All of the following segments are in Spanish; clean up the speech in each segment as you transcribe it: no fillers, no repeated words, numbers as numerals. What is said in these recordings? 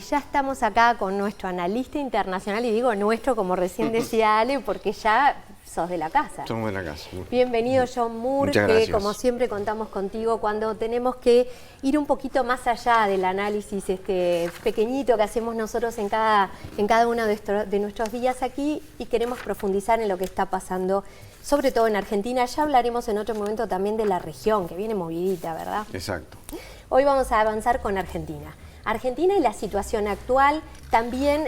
Ya estamos acá con nuestro analista internacional, y digo nuestro como recién decía Ale, porque ya sos de la casa. Somos de la casa. Bienvenido John Moore, Muchas que gracias. como siempre contamos contigo cuando tenemos que ir un poquito más allá del análisis pequeñito que hacemos nosotros en cada uno de nuestros días aquí, y queremos profundizar en lo que está pasando, sobre todo en Argentina. Ya hablaremos en otro momento también de la región, que viene movidita, ¿verdad? Exacto. Hoy vamos a avanzar con Argentina. Argentina y la situación actual, también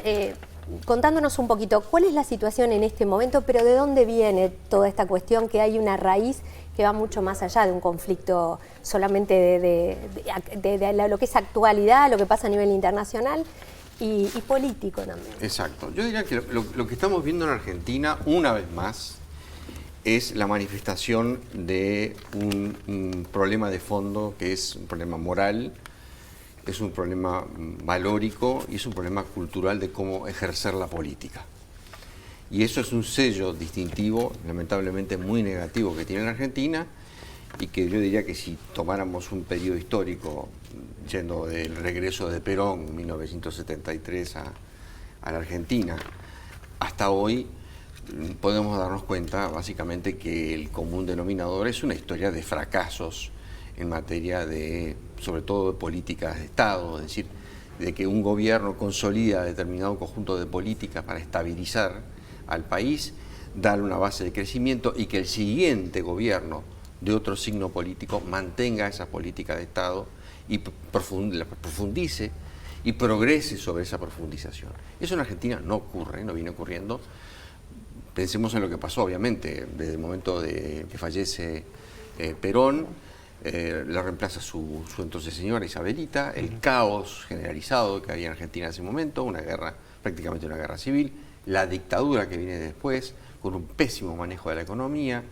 contándonos un poquito cuál es la situación en este momento, pero de dónde viene toda esta cuestión, que hay una raíz que va mucho más allá de un conflicto solamente de lo que es actualidad, lo que pasa a nivel internacional y político también. Exacto. Yo diría que lo que estamos viendo en Argentina, una vez más, es la manifestación de un problema de fondo, que es un problema moral, es un problema valórico y es un problema cultural de cómo ejercer la política. Y eso es un sello distintivo, lamentablemente muy negativo, que tiene la Argentina, y que yo diría que si tomáramos un periodo histórico, yendo del regreso de Perón en 1973 a la Argentina, hasta hoy, podemos darnos cuenta básicamente que el común denominador es una historia de fracasos en materia de, sobre todo, de políticas de Estado, es decir, de que un gobierno consolida determinado conjunto de políticas para estabilizar al país, darle una base de crecimiento, y que el siguiente gobierno de otro signo político mantenga esa política de Estado y la profundice y progrese sobre esa profundización. Eso en Argentina no ocurre, no viene ocurriendo. Pensemos en lo que pasó, obviamente, desde el momento de que fallece Perón, la reemplaza su entonces señora Isabelita, el caos generalizado que había en Argentina en ese momento, una guerra, prácticamente una guerra civil, la dictadura que viene después, con un pésimo manejo de la economía,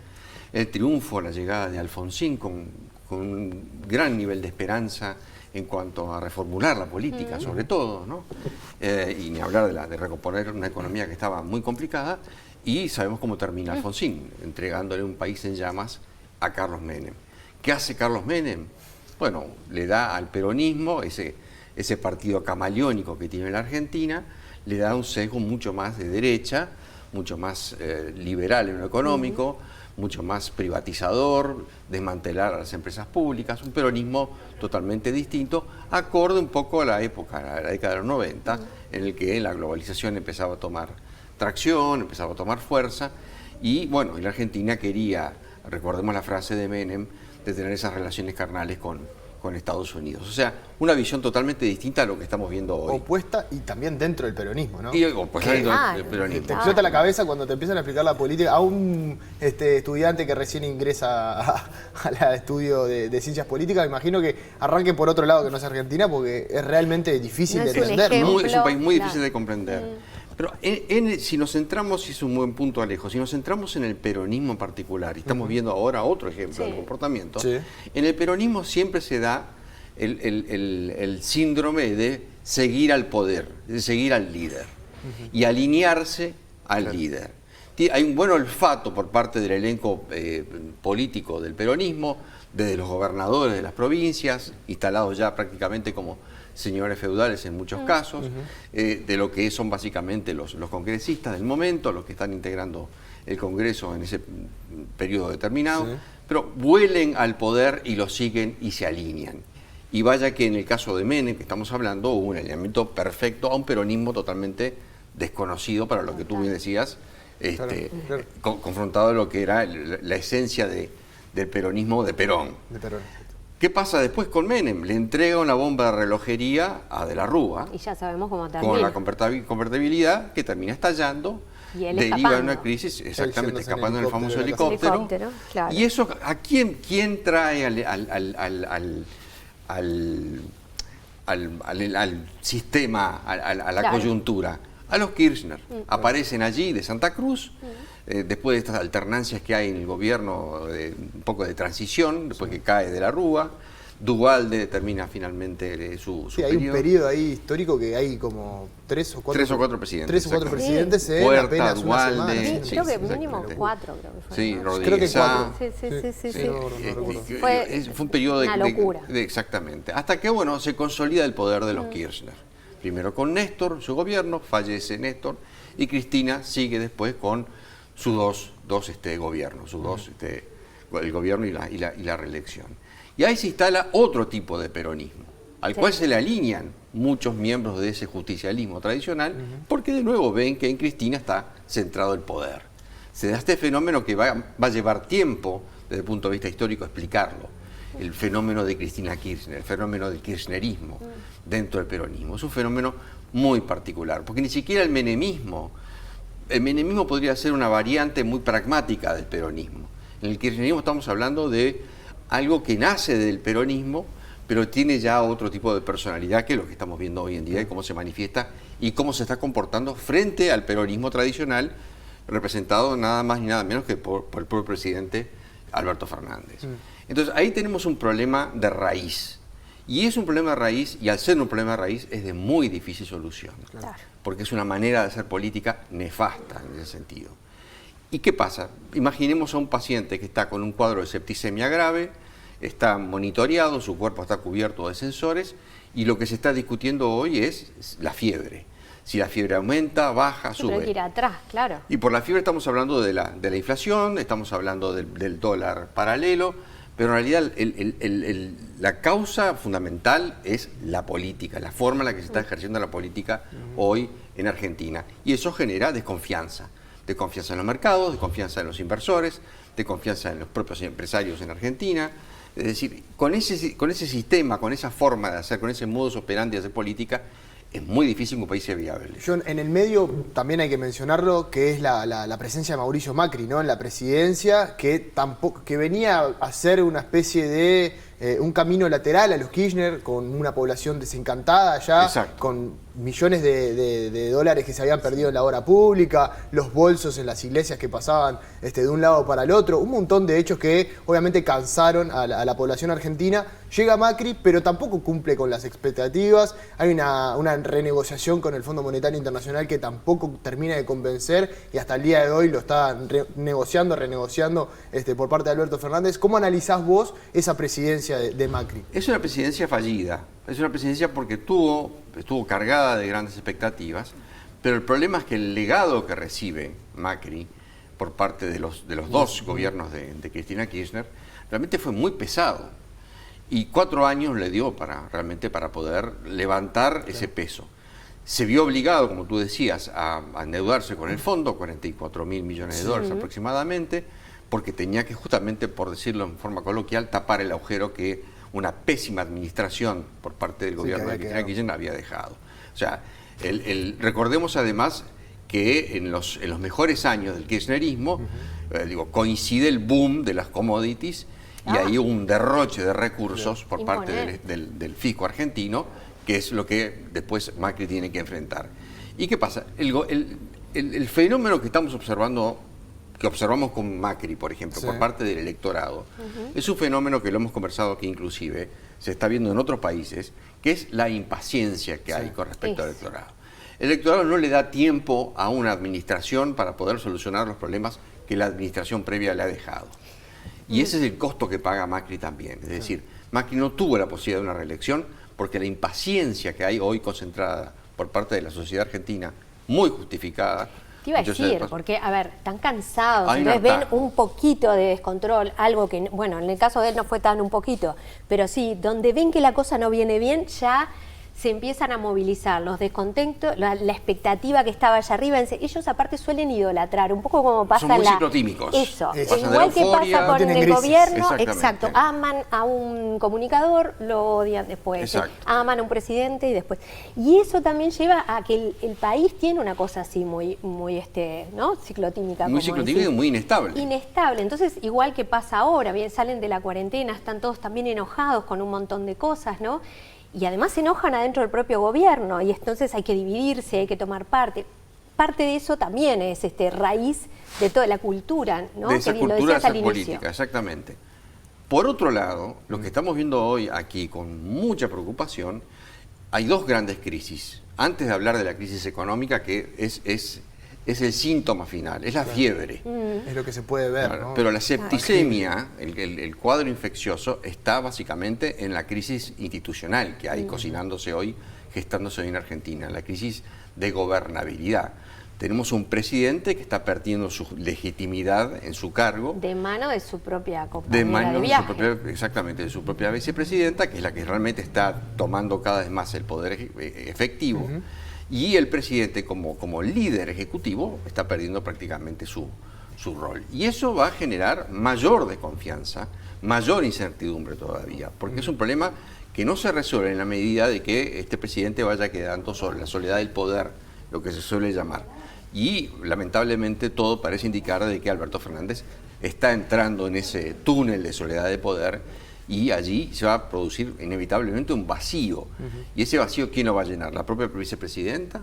el triunfo, la llegada de Alfonsín con un gran nivel de esperanza en cuanto a reformular la política, sobre todo, ¿no? Y ni hablar de recomponer una economía que estaba muy complicada, y sabemos cómo termina Alfonsín, entregándole un país en llamas a Carlos Menem. ¿Qué hace Carlos Menem? Bueno, le da al peronismo, ese partido camaleónico que tiene la Argentina, le da un sesgo mucho más de derecha, mucho más liberal en lo económico, mucho más privatizador, desmantelar a las empresas públicas, un peronismo totalmente distinto, acorde un poco a la época, a la década de los 90, en el que la globalización empezaba a tomar tracción, empezaba a tomar fuerza, y bueno, y la Argentina quería, recordemos la frase de Menem, de tener esas relaciones carnales con Estados Unidos. O sea, una visión totalmente distinta a lo que estamos viendo hoy. Opuesta, y también dentro del peronismo, ¿no? Y opuesta dentro del peronismo. Te explota la cabeza cuando te empiezan a explicar la política a un estudiante que recién ingresa al estudio de ciencias políticas. Me imagino que arranque por otro lado que no es Argentina, porque es realmente difícil de entender, ¿no? Es un país muy difícil de comprender. Pero si nos centramos, y es un buen punto, Alejo, si nos centramos en el peronismo en particular, y estamos viendo ahora otro ejemplo del comportamiento, en el peronismo siempre se da el síndrome de seguir al poder, de seguir al líder, y alinearse al líder. Hay un buen olfato por parte del elenco político del peronismo, desde los gobernadores de las provincias, instalados ya prácticamente como señores feudales en muchos casos, de lo que son básicamente los congresistas del momento, los que están integrando el Congreso en ese periodo determinado, pero vuelen al poder y lo siguen y se alinean. Y vaya que en el caso de Menem, que estamos hablando, hubo un alineamiento perfecto a un peronismo totalmente desconocido para lo que tú bien decías, confrontado a lo que era la esencia del peronismo de Perón. ¿Qué pasa después con Menem? Le entrega una bomba de relojería a De la Rúa. Y ya sabemos cómo termina. Con la convertibilidad, que termina estallando. Y él deriva en una crisis, exactamente, escapando en el famoso helicóptero. Claro. Y eso, ¿a quién trae al sistema, a la coyuntura? A los Kirchner. Aparecen allí de Santa Cruz, después de estas alternancias que hay en el gobierno, un poco de transición, después que cae De la Rúa. Duhalde termina finalmente su hay un periodo ahí histórico que hay como tres o cuatro presidentes. En Puerta, apenas una Duhalde. semana. Creo que mínimo 4, creo que fue. Sí, ¿no? Rodríguez Creo que Sá. 4. Sí. Fue un periodo una locura. exactamente. Hasta que, bueno, se consolida el poder de los Kirchner. primero con Néstor, su gobierno, fallece Néstor, y Cristina sigue después con sus dos gobiernos, el gobierno y la reelección. Y ahí se instala otro tipo de peronismo, al cual se le alinean muchos miembros de ese justicialismo tradicional, porque de nuevo ven que en Cristina está centrado el poder. Se da este fenómeno que va a llevar tiempo, desde el punto de vista histórico, explicarlo. El fenómeno de Cristina Kirchner, el fenómeno del kirchnerismo dentro del peronismo. Es un fenómeno muy particular, porque ni siquiera el menemismo podría ser una variante muy pragmática del peronismo. En el kirchnerismo estamos hablando de algo que nace del peronismo, pero tiene ya otro tipo de personalidad que es lo que estamos viendo hoy en día y cómo se manifiesta y cómo se está comportando frente al peronismo tradicional, representado nada más ni nada menos que por el propio presidente Alberto Fernández. Entonces ahí tenemos un problema de raíz. Y es un problema de raíz, y al ser un problema de raíz es de muy difícil solución. Claro. Porque es una manera de hacer política nefasta en ese sentido. ¿Y qué pasa? Imaginemos a un paciente que está con un cuadro de septicemia grave, está monitoreado, su cuerpo está cubierto de sensores, y lo que se está discutiendo hoy es la fiebre. Si la fiebre aumenta, baja, sube. Pero hay que ir atrás, claro. Y por la fiebre estamos hablando de la inflación, estamos hablando del dólar paralelo, pero en realidad la causa fundamental es la política, la forma en la que se está ejerciendo la política hoy en Argentina. Y eso genera desconfianza en los mercados, desconfianza en los inversores, desconfianza en los propios empresarios en Argentina. Es decir, con ese sistema, con esa forma de hacer, con ese modus operandi de hacer política, es muy difícil que un país sea viable. En el medio también hay que mencionarlo, que es la presencia de Mauricio Macri, ¿no?, en la presidencia, que venía a ser una especie de un camino lateral a los Kirchner, con una población desencantada ya. Exacto. Con millones de dólares que se habían perdido en la obra pública, los bolsos en las iglesias que pasaban de un lado para el otro, un montón de hechos que obviamente cansaron a la población argentina. Llega Macri, pero tampoco cumple con las expectativas. Hay una renegociación con el Fondo Monetario Internacional que tampoco termina de convencer, y hasta el día de hoy lo está renegociando por parte de Alberto Fernández. ¿Cómo analizás vos esa presidencia de Macri? Es una presidencia fallida, es una presidencia porque estuvo cargada de grandes expectativas, pero el problema es que el legado que recibe Macri por parte de los dos gobiernos de Cristina Kirchner realmente fue muy pesado. Y 4 años le dio realmente para poder levantar ese peso. Se vio obligado, como tú decías, a endeudarse con el fondo, 44.000 millones de dólares aproximadamente, porque tenía que, justamente, por decirlo en forma coloquial, tapar el agujero que una pésima administración por parte del gobierno de Cristina Kirchner había dejado. O sea, recordemos además que en los mejores años del kirchnerismo, coincide el boom de las commodities, y ahí hubo un derroche de recursos por parte del fisco argentino, que es lo que después Macri tiene que enfrentar. ¿Y qué pasa? El fenómeno que estamos observando, que observamos con Macri, por ejemplo, por parte del electorado, es un fenómeno que lo hemos conversado aquí inclusive, se está viendo en otros países, que es la impaciencia que hay con respecto al electorado. El electorado no le da tiempo a una administración para poder solucionar los problemas que la administración previa le ha dejado. Y ese es el costo que paga Macri también. Es decir, Macri no tuvo la posibilidad de una reelección porque la impaciencia que hay hoy concentrada por parte de la sociedad argentina, muy justificada. Te iba a decir, porque, a ver, están cansados, entonces ven un poquito de descontrol, algo que, bueno, en el caso de él no fue tan un poquito, pero sí, donde ven que la cosa no viene bien, ya se empiezan a movilizar los descontentos, la expectativa que estaba allá arriba. Ellos aparte suelen idolatrar, un poco como pasa. Son muy ciclotímicos. Eso, igual que pasa con el gobierno, exacto. Aman a un comunicador, lo odian después. Aman a un presidente y después. Y eso también lleva a que el país tiene una cosa así muy ¿no? Ciclotímica. Muy ciclotímica y muy inestable. Inestable. Entonces, igual que pasa ahora, bien, salen de la cuarentena, están todos también enojados con un montón de cosas, ¿no? Y además se enojan adentro del propio gobierno, y entonces hay que dividirse, hay que tomar parte. Parte de eso también es raíz de toda la cultura, ¿no? De esa cultura de hacer política, exactamente. Por otro lado, lo que estamos viendo hoy aquí con mucha preocupación, hay 2 grandes crisis. Antes de hablar de la crisis económica, que es el síntoma final, es la fiebre. Es lo que se puede ver, ¿no? Pero la septicemia, el cuadro infeccioso, está básicamente en la crisis institucional que hay cocinándose hoy, gestándose hoy en Argentina, la crisis de gobernabilidad. Tenemos un presidente que está perdiendo su legitimidad en su cargo. De mano de su propia compañera de viaje. Exactamente, de su propia vicepresidenta, que es la que realmente está tomando cada vez más el poder efectivo. Y el presidente, como líder ejecutivo, está perdiendo prácticamente su rol. Y eso va a generar mayor desconfianza, mayor incertidumbre todavía, porque es un problema que no se resuelve en la medida de que este presidente vaya quedando sobre la soledad del poder, lo que se suele llamar. Y lamentablemente todo parece indicar de que Alberto Fernández está entrando en ese túnel de soledad de poder y allí se va a producir inevitablemente un vacío. Y ese vacío, ¿quién lo va a llenar? ¿La propia vicepresidenta?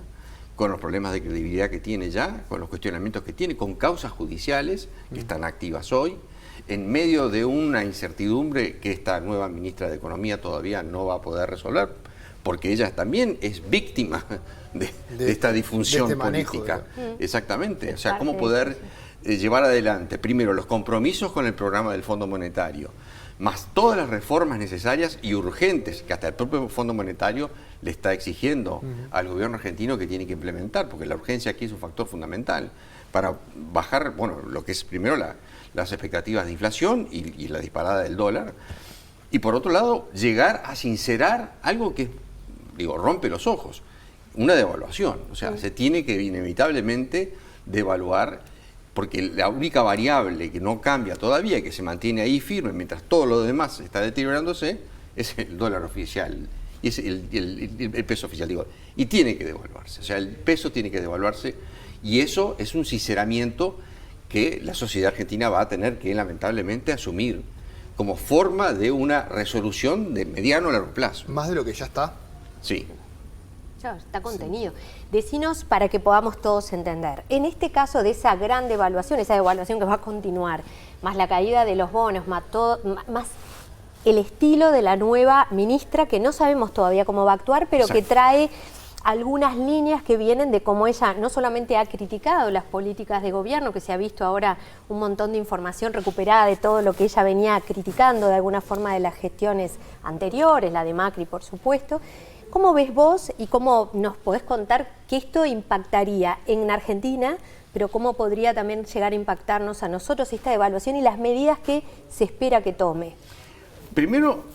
Con los problemas de credibilidad que tiene ya, con los cuestionamientos que tiene, con causas judiciales que están activas hoy, en medio de una incertidumbre que esta nueva ministra de Economía todavía no va a poder resolver, porque ella también es víctima de esta disfunción política. Exactamente. O sea, cómo poder llevar adelante, primero, los compromisos con el programa del Fondo Monetario, más todas las reformas necesarias y urgentes que hasta el propio Fondo Monetario le está exigiendo al gobierno argentino que tiene que implementar, porque la urgencia aquí es un factor fundamental para bajar, bueno, lo que es primero las expectativas de inflación y la disparada del dólar, y por otro lado, llegar a sincerar algo que, rompe los ojos, una devaluación. O sea, se tiene que inevitablemente devaluar, porque la única variable que no cambia todavía, que se mantiene ahí firme mientras todo lo demás está deteriorándose, es el dólar oficial, y es el peso oficial, y tiene que devaluarse. O sea, el peso tiene que devaluarse, y eso es un sinceramiento que la sociedad argentina va a tener que lamentablemente asumir como forma de una resolución de mediano a largo plazo. ¿Más de lo que ya está? Sí. Ya está contenido. Decinos para que podamos todos entender. En este caso de esa gran devaluación, esa devaluación que va a continuar, más la caída de los bonos, más el estilo de la nueva ministra, que no sabemos todavía cómo va a actuar, pero que trae algunas líneas que vienen de cómo ella no solamente ha criticado las políticas de gobierno, que se ha visto ahora un montón de información recuperada de todo lo que ella venía criticando de alguna forma de las gestiones anteriores, la de Macri por supuesto. ¿Cómo ves vos y cómo nos podés contar que esto impactaría en Argentina, pero cómo podría también llegar a impactarnos a nosotros esta devaluación y las medidas que se espera que tome? Primero,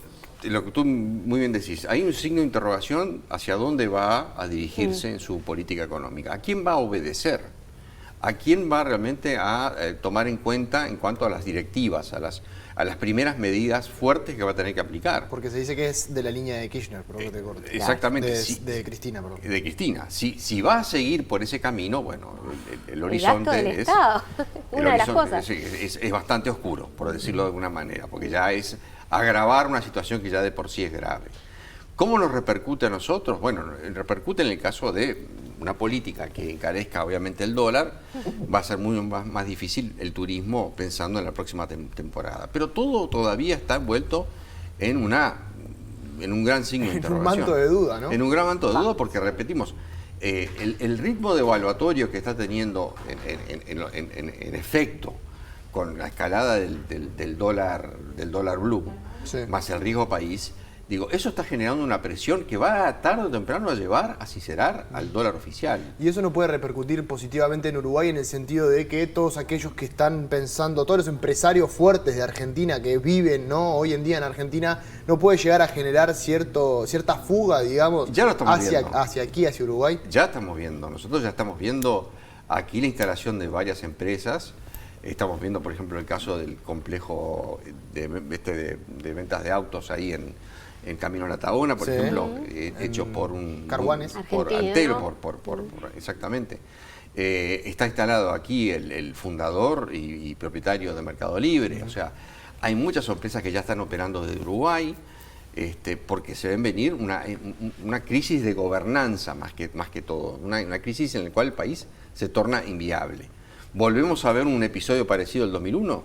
lo que tú muy bien decís, hay un signo de interrogación hacia dónde va a dirigirse en su política económica. ¿A quién va a obedecer? ¿A quién va realmente a tomar en cuenta en cuanto a las directivas, a las primeras medidas fuertes que va a tener que aplicar? Porque se dice que es de la línea de Kirchner, por lo que te corto. Exactamente. De Cristina, perdón. De Cristina. Si va a seguir por ese camino, bueno, el horizonte gasto del Estado, una de las cosas. Es bastante oscuro, por decirlo de alguna manera, porque ya es agravar una situación que ya de por sí es grave. ¿Cómo nos repercute a nosotros? Bueno, repercute en el caso de una política que encarezca obviamente el dólar, va a ser muy más difícil el turismo pensando en la próxima temporada. Pero todo todavía está envuelto en un gran signo de interrogación. En un manto de duda, ¿no? En un gran manto de duda porque, repetimos, el ritmo devaluatorio que está teniendo en efecto con la escalada del dólar blue, más el riesgo país, eso está generando una presión que va tarde o temprano a llevar a sincerar al dólar oficial. Y eso no puede repercutir positivamente en Uruguay en el sentido de que todos aquellos que están pensando, todos los empresarios fuertes de Argentina que viven, ¿no?, hoy en día en Argentina, no puede llegar a generar cierta fuga, digamos, ya lo estamos viendo. hacia aquí, hacia Uruguay. Ya estamos viendo, nosotros ya estamos viendo aquí la instalación de varias empresas. Estamos viendo, por ejemplo, el caso del complejo de ventas de autos ahí en Camino a la Tahona, por ejemplo, hecho por un... Carguanes. Por Antelo, exactamente. Está instalado aquí el fundador y propietario de Mercado Libre. O sea, hay muchas empresas que ya están operando desde Uruguay, porque se ven venir una crisis de gobernanza más que todo, una crisis en la cual el país se torna inviable. ¿Volvemos a ver un episodio parecido al 2001?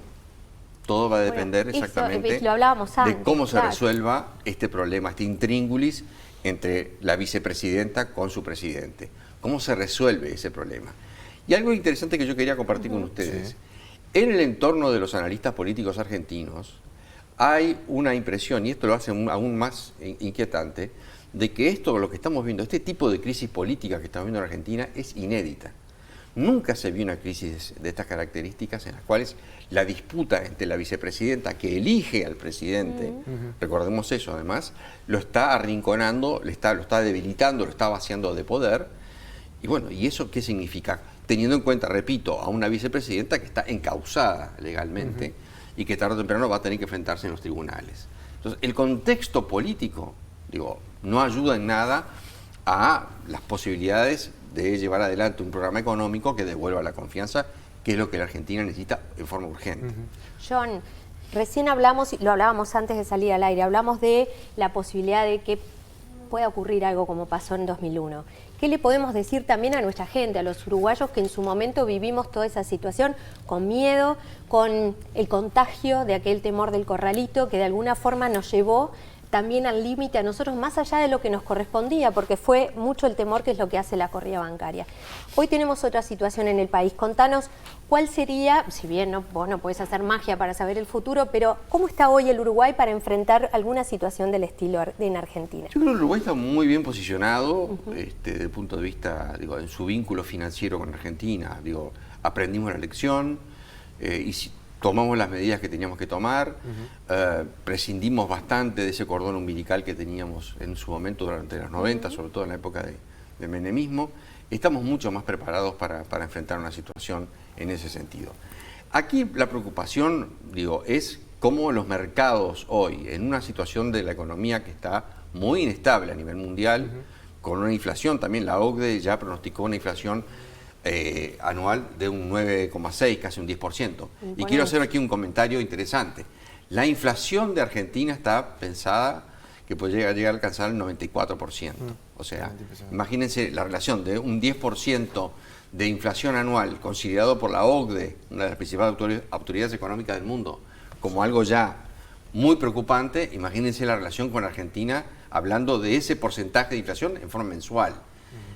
Todo va a depender exactamente lo hablábamos antes, de cómo se resuelva este problema, este intríngulis entre la vicepresidenta con su presidente. ¿Cómo se resuelve ese problema? Y algo interesante que yo quería compartir con ustedes. En el entorno de los analistas políticos argentinos hay una impresión, y esto lo hace aún más inquietante, de que esto, lo que estamos viendo, este tipo de crisis política que estamos viendo en Argentina es inédita. Nunca se vio una crisis de estas características en las cuales la disputa entre la vicepresidenta que elige al presidente, recordemos eso además, lo está arrinconando, lo está debilitando, lo está vaciando de poder. Y bueno, ¿y eso qué significa? Teniendo en cuenta, repito, a una vicepresidenta que está encausada legalmente y que tarde o temprano va a tener que enfrentarse en los tribunales. Entonces, el contexto político, digo, no ayuda en nada a las posibilidades de llevar adelante un programa económico que devuelva la confianza, que es lo que la Argentina necesita en forma urgente. John, recién hablamos, y lo hablábamos antes de salir al aire, hablamos de la posibilidad de que pueda ocurrir algo como pasó en 2001. ¿Qué le podemos decir también a nuestra gente, a los uruguayos que en su momento vivimos toda esa situación con miedo, con el contagio de aquel temor del corralito que de alguna forma nos llevó también al límite a nosotros, más allá de lo que nos correspondía, porque fue mucho el temor que es lo que hace la corrida bancaria? Hoy tenemos otra situación en el país. Contanos cuál sería, si bien vos no podés hacer magia para saber el futuro, pero ¿cómo está hoy el Uruguay para enfrentar alguna situación del estilo en Argentina? Yo creo que el Uruguay está muy bien posicionado desde el punto de vista, digo, en su vínculo financiero con Argentina. Digo, aprendimos la lección y tomamos las medidas que teníamos que tomar, prescindimos bastante de ese cordón umbilical que teníamos en su momento durante los 90, sobre todo en la época de menemismo. Estamos mucho más preparados para enfrentar una situación en ese sentido. Aquí la preocupación, digo, es cómo los mercados hoy, en una situación de la economía que está muy inestable a nivel mundial, con una inflación, también la OCDE ya pronosticó una inflación anual de un 9,6, casi un 10%. Y quiero hacer aquí un comentario interesante. La inflación de Argentina está pensada que puede llegar a alcanzar el 94%. O sea, imagínense la relación de un 10% de inflación anual considerado por la OCDE, una de las principales autoridades económicas del mundo, como algo ya muy preocupante. Imagínense la relación con Argentina hablando de ese porcentaje de inflación en forma mensual.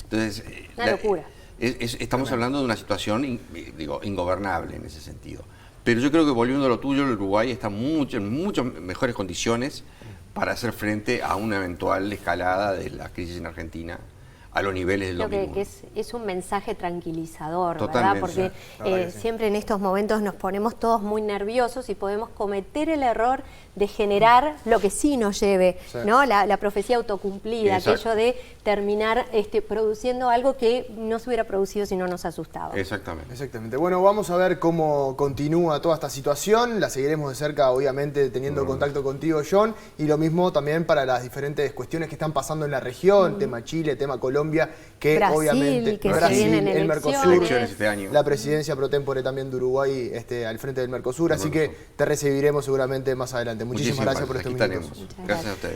Entonces, una locura. Estamos hablando de una situación, digo, ingobernable en ese sentido. Pero yo creo que, volviendo a lo tuyo, el Uruguay está en muchas mejores condiciones para hacer frente a una eventual escalada de la crisis en Argentina a los niveles del 2001. Creo que es un mensaje tranquilizador, totalmente, ¿verdad? Porque siempre en estos momentos nos ponemos todos muy nerviosos y podemos cometer el error de generar lo que sí nos lleve, ¿no? La profecía autocumplida, aquello de terminar produciendo algo que no se hubiera producido si no nos asustaba. Exactamente. Bueno, vamos a ver cómo continúa toda esta situación. La seguiremos de cerca, obviamente, teniendo contacto contigo, John. Y lo mismo también para las diferentes cuestiones que están pasando en la región, tema Chile, tema Colombia, que Brasil, obviamente que se vienen el Mercosur, este año. la presidencia pro tempore también de Uruguay al frente del Mercosur. Así que te recibiremos seguramente más adelante. Muchísimas gracias por estos minutos. Gracias a ustedes.